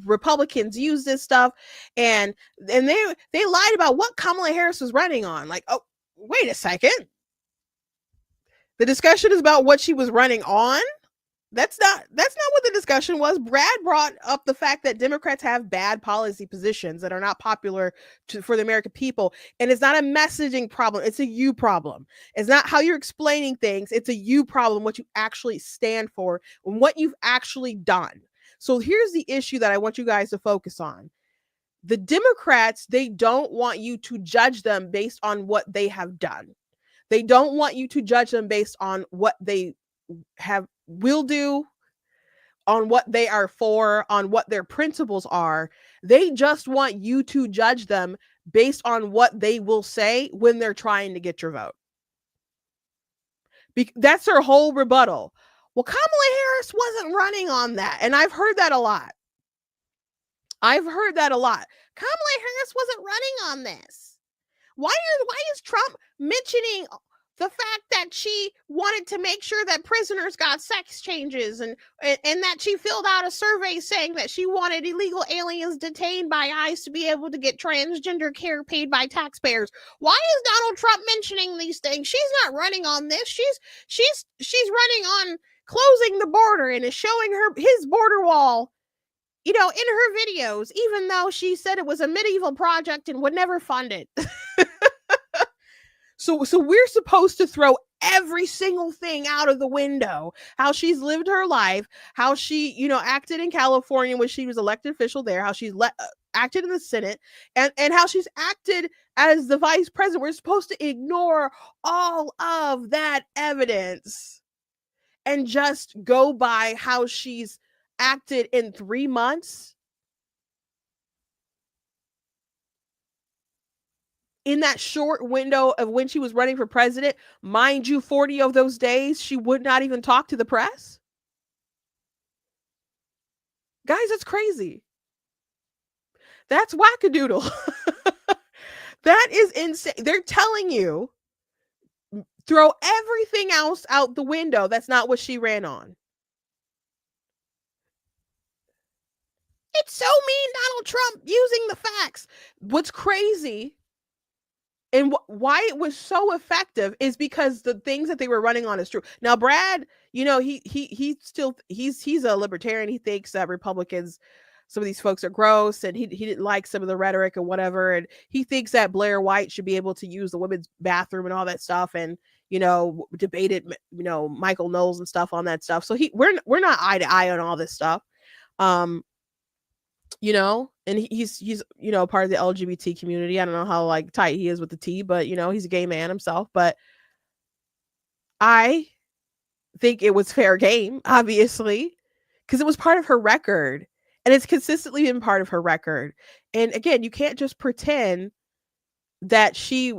Republicans use this stuff. And they lied about what Kamala Harris was running on. Like, oh, wait a second. The discussion is about what she was running on. That's not what the discussion was. Brad brought up the fact that Democrats have bad policy positions that are not popular for the American people. And it's not a messaging problem. It's a you problem. It's not how you're explaining things. It's a you problem, what you actually stand for and what you've actually done. So here's the issue that I want you guys to focus on. The Democrats, they don't want you to judge them based on what they have done. They don't want you to judge them based on what they will do, on what they are for, on what their principles are. They just want you to judge them based on what they will say when they're trying to get your vote. That's their whole rebuttal. Well, Kamala Harris wasn't running on that. And I've heard that a lot. Kamala Harris wasn't running on this. Why is Trump mentioning the fact that she wanted to make sure that prisoners got sex changes and that she filled out a survey saying that she wanted illegal aliens detained by ICE to be able to get transgender care paid by taxpayers? Why is Donald Trump mentioning these things? She's not running on this. She's running on closing the border and is showing his border wall, you know, in her videos, even though she said it was a medieval project and would never fund it. So we're supposed to throw every single thing out of the window. How she's lived her life, how she, acted in California when she was elected official there, how she's acted in the Senate, and how she's acted as the vice president. We're supposed to ignore all of that evidence and just go by how she's acted in 3 months. In that short window of when she was running for president, mind you, 40 of those days, she would not even talk to the press. Guys, that's crazy. That's wackadoodle. That is insane. They're telling you, throw everything else out the window. That's not what she ran on. It's so mean, Donald Trump using the facts. What's crazy and why it was so effective is because the things that they were running on is true. Now, Brad, he's a libertarian. He thinks that Republicans, some of these folks are gross, and he didn't like some of the rhetoric and whatever. And he thinks that Blair White should be able to use the women's bathroom and all that stuff, and debated Michael Knowles and stuff on that stuff. So we're not eye to eye on all this stuff. And he's part of the LGBT community. I don't know how tight he is with the T, but he's a gay man himself. But I think it was fair game, obviously, because it was part of her record, and it's consistently been part of her record. And again, you can't just pretend that she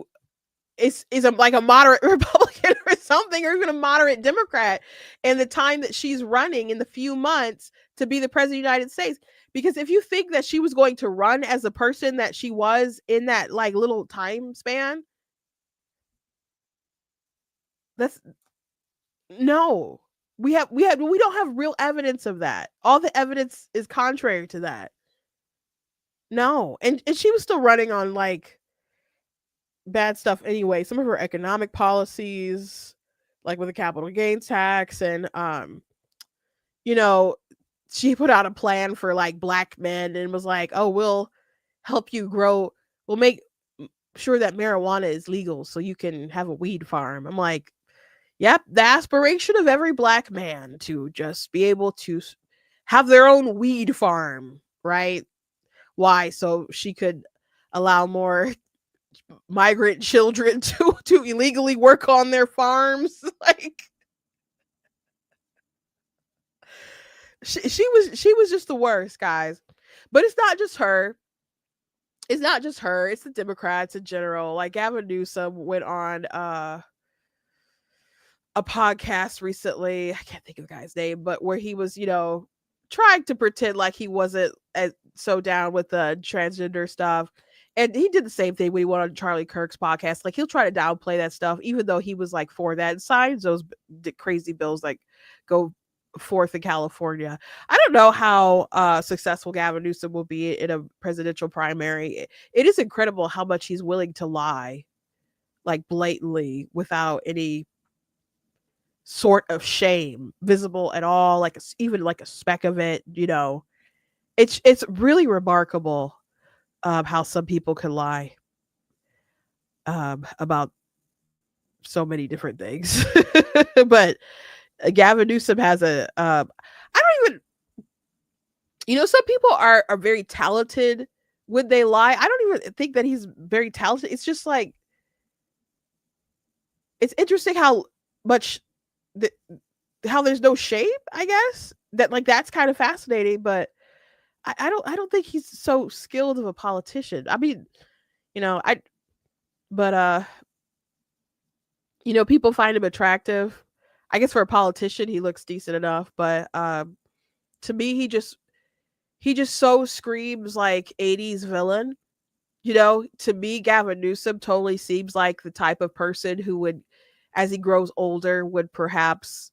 is like a moderate Republican or something, or even a moderate Democrat in the time that she's running in the few months to be the president of the United States. Because if you think that she was going to run as the person that she was in that little time span, no. We don't have real evidence of that. All the evidence is contrary to that. No. And she was still running on bad stuff anyway. Some of her economic policies, like with the capital gains tax, and she put out a plan for black men and was like, oh, we'll help you grow. We'll make sure that marijuana is legal so you can have a weed farm. I'm like, yep, the aspiration of every black man to just be able to have their own weed farm, right? Why? So she could allow more migrant children to illegally work on their farms. She was just the worst, guys. But it's not just her. It's the Democrats in general. Gavin Newsom went on a podcast recently. I can't think of the guy's name, but where he was, trying to pretend like he wasn't so down with the transgender stuff. And he did the same thing when he went on Charlie Kirk's podcast. He'll try to downplay that stuff, even though he was for that, and signs those crazy bills go forth in California. I don't know how successful Gavin Newsom will be in a presidential primary. It is incredible how much he's willing to lie, blatantly, without any sort of shame visible at all, even a speck of it. It's really remarkable how some people can lie about so many different things. But Gavin Newsom has I don't even, some people are very talented when they lie. I don't even think that he's very talented. It's just it's interesting how much how there's no shame, I guess, that that's kind of fascinating. But I don't think he's so skilled of a politician. I mean, people find him attractive. I guess for a politician, he looks decent enough, but to me, he just so screams 80s villain. To me, Gavin Newsom totally seems like the type of person who would, as he grows older, would perhaps,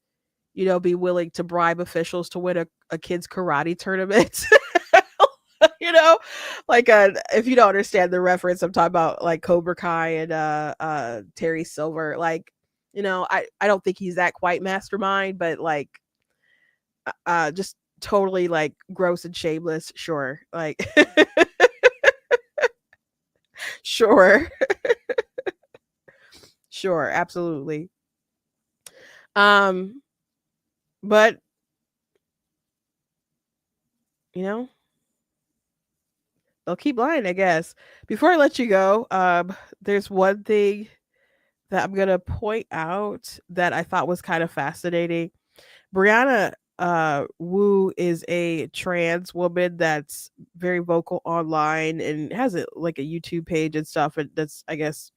be willing to bribe officials to win a kid's karate tournament. If you don't understand the reference, I'm talking about Cobra Kai and Terry Silver. I don't think he's that quite mastermind, but just totally gross and shameless. Sure. Sure. Sure. Absolutely. But you know, they'll keep lying, I guess. Before I let you go, there's one thing that I'm gonna point out that I thought was kind of fascinating. Brianna Wu is a trans woman that's very vocal online and has a like a YouTube page and stuff, and that's I guess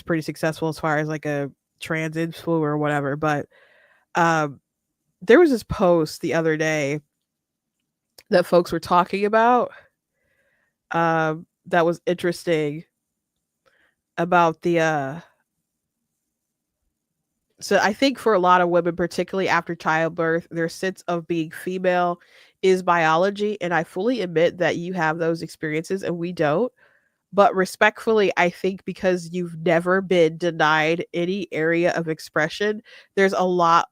pretty successful as far as like a trans influencer or whatever. But um, there was this post the other day that folks were talking about that was interesting about the so I think for a lot of women, particularly after childbirth, their sense of being female is biology. And I fully admit that you have those experiences and we don't. But respectfully, I think because you've never been denied any area of expression, there's a lot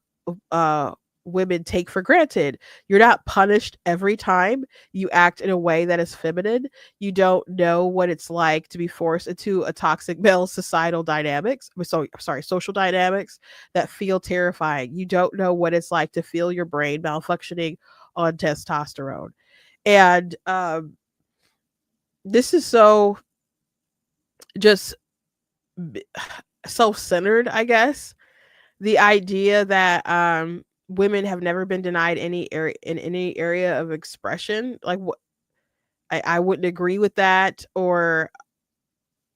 of women take for granted. You're not punished every time you act in a way that is feminine. You don't know what it's like to be forced into a toxic male societal dynamics. So sorry, social dynamics that feel terrifying. You don't know what it's like to feel your brain malfunctioning on testosterone. And this is so just self-centered, I guess. The idea that women have never been denied any area in any area of expression, like what I wouldn't agree with that. Or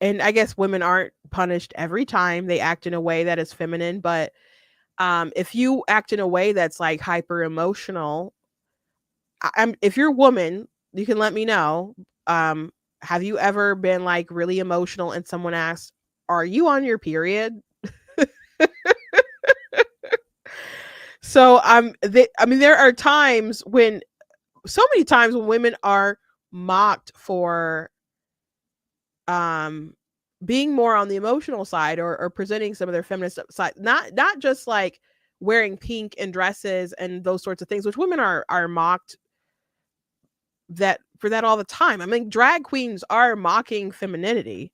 and I guess women aren't punished every time they act in a way that is feminine, but if you act in a way that's like hyper emotional, if you're a woman, you can let me know. Have you ever been like really emotional and someone asks, "Are you on your period?" So I mean, there are times when, so many times when women are mocked for being more on the emotional side or presenting some of their feminist side, not just like wearing pink and dresses and those sorts of things, which women are mocked that for that all the time. I mean, drag queens are mocking femininity,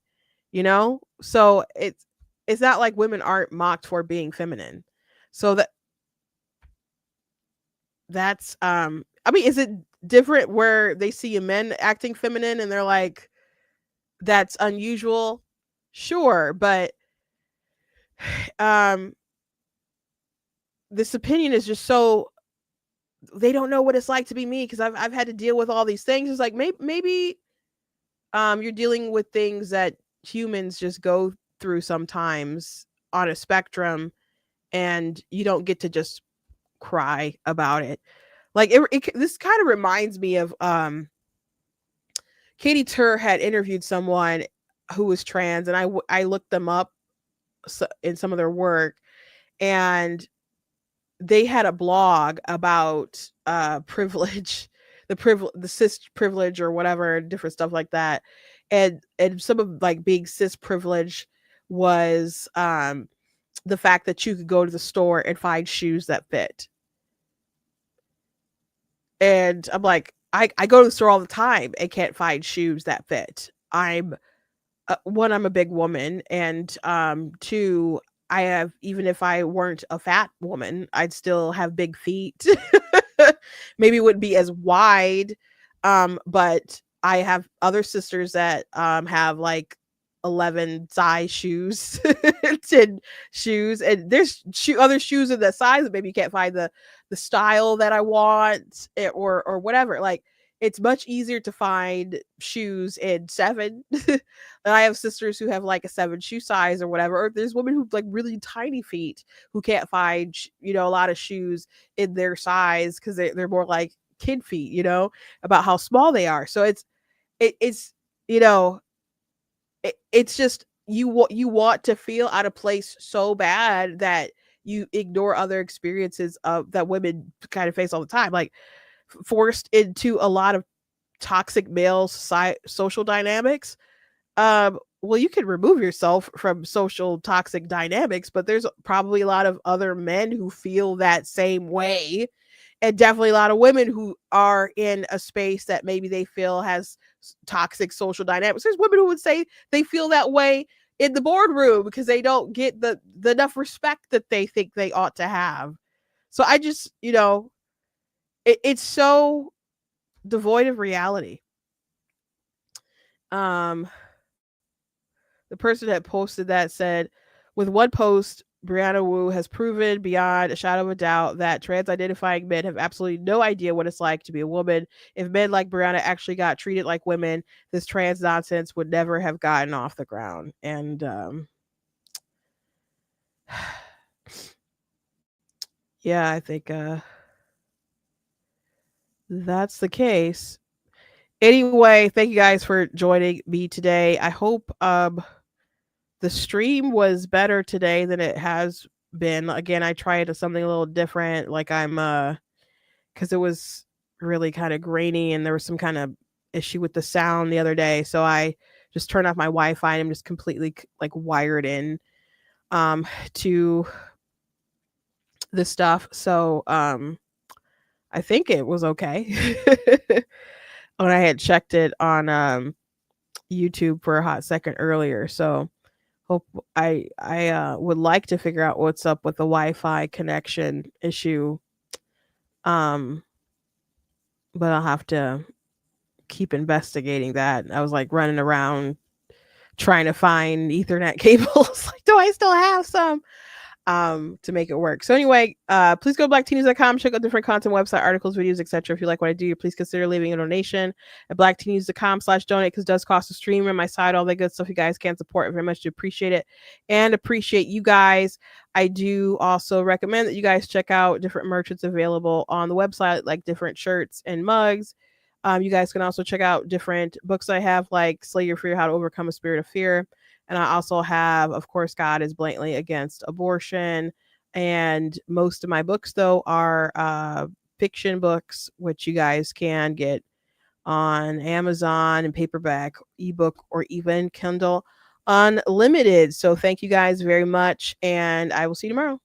you know? So it's not like women aren't mocked for being feminine. So that's I mean, is it different where they see a men acting feminine and they're like, that's unusual? Sure, but um this opinion is just so, they don't know what it's like to be me because I've had to deal with all these things. It's like maybe you're dealing with things that humans just go through sometimes on a spectrum, and you don't get to just cry about it. Like this kind of reminds me of Katie Tur had interviewed someone who was trans, and I looked them up in some of their work, and they had a blog about privilege, the cis privilege or whatever, different stuff like that. And some of like being cis privilege was the fact that you could go to the store and find shoes that fit. And I'm like, I go to the store all the time and can't find shoes that fit. I'm one, I'm a big woman, and two, I have, even if I weren't a fat woman, I'd still have big feet. Maybe it wouldn't be as wide, but I have other sisters that have like 11 size shoes, 10 shoes, and there's other shoes in that size that maybe you can't find the style that I want, or whatever. Like, it's much easier to find shoes in 7. And I have sisters who have like a 7 shoe size or whatever. Or there's women who like really tiny feet who can't find, a lot of shoes in their size because they're more like kid feet, about how small they are. So it's it's just, you want to feel out of place so bad that you ignore other experiences that women kind of face all the time, like forced into a lot of toxic male social dynamics. Well, you can remove yourself from social toxic dynamics, but there's probably a lot of other men who feel that same way, and definitely a lot of women who are in a space that maybe they feel has toxic social dynamics. There's women who would say they feel that way in the boardroom because they don't get the enough respect that they think they ought to have. So I just, it's so devoid of reality. The person that posted that said, with one post, Brianna Wu has proven beyond a shadow of a doubt that trans-identifying men have absolutely no idea what it's like to be a woman. If men like Brianna actually got treated like women, this trans nonsense would never have gotten off the ground. And yeah, I think that's the case. Anyway, thank you guys for joining me today. I hope the stream was better today than it has been. Again, I tried something a little different. Like I'm because it was really kind of grainy and there was some kind of issue with the sound the other day. So I just turned off my Wi-Fi and I'm just completely like wired in to this stuff. So I think it was okay. When I had checked it on YouTube for a hot second earlier. So hope I would like to figure out what's up with the Wi-Fi connection issue. But I'll have to keep investigating that. I was like running around trying to find Ethernet cables. Like, do I still have some? To make it work. So anyway, please go to blacktnews.com, check out different content, website, articles, videos, etc. If you like what I do, please consider leaving a donation at blacktnews.com/donate, because it does cost a stream and my side, all that good stuff. You guys can support. I very much do appreciate it and appreciate you guys. I do also recommend that you guys check out different merchants available on the website, like different shirts and mugs. You guys can also check out different books I have, like Slay Your Fear, How to Overcome a Spirit of Fear. And I also have, of course, God is Blatantly Against Abortion. And most of my books, though, are fiction books, which you guys can get on Amazon and paperback, ebook, or even Kindle Unlimited. So thank you guys very much. And I will see you tomorrow.